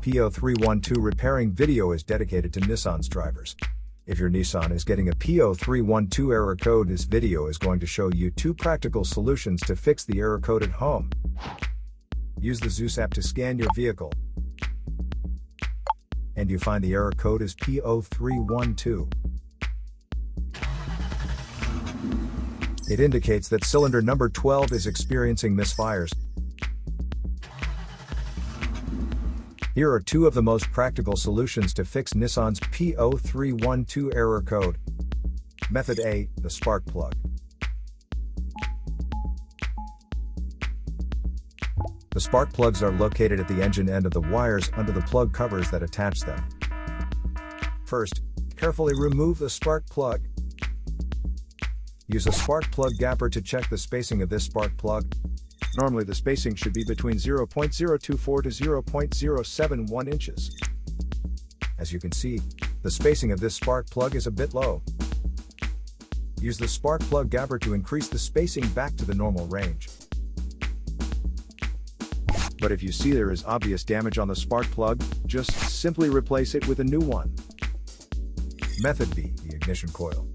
P0312 repairing video is dedicated to Nissan's drivers. If your Nissan is getting a P0312 error code, this video is going to show you 2 practical solutions to fix the error code at home. Use the Zeus app to scan your vehicle, and you find the error code is P0312. It indicates that cylinder number 12 is experiencing misfires. Here are 2 of the most practical solutions to fix Nissan's P0312 error code. Method A, the spark plug. The spark plugs are located at the engine end of the wires under the plug covers that attach them. First, carefully remove the spark plug. Use a spark plug gapper to check the spacing of this spark plug. Normally the spacing should be between 0.024 to 0.071 inches. As you can see, the spacing of this spark plug is a bit low. Use the spark plug gapper to increase the spacing back to the normal range. But if you see there is obvious damage on the spark plug, just simply replace it with a new one. Method B, the ignition coil.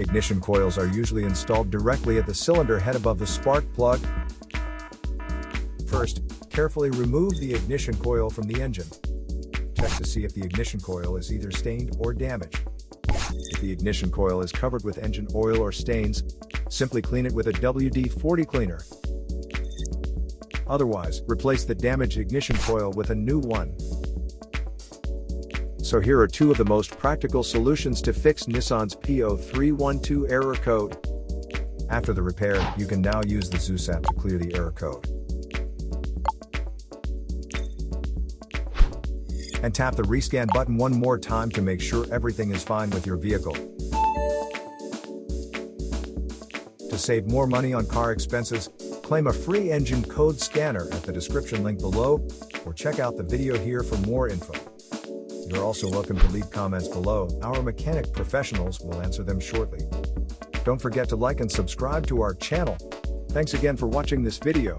Ignition coils are usually installed directly at the cylinder head above the spark plug. First, carefully remove the ignition coil from the engine. Check to see if the ignition coil is either stained or damaged. If the ignition coil is covered with engine oil or stains, simply clean it with a WD-40 cleaner. Otherwise, replace the damaged ignition coil with a new one. So here are 2 of the most practical solutions to fix Nissan's P0312 error code. After the repair, you can now use the Zeus app to clear the error code. And tap the rescan button one more time to make sure everything is fine with your vehicle. To save more money on car expenses, claim a free engine code scanner at the description link below, or check out the video here for more info. You're also welcome to leave comments below. Our mechanic professionals will answer them shortly. Don't forget to like and subscribe to our channel. Thanks again for watching this video.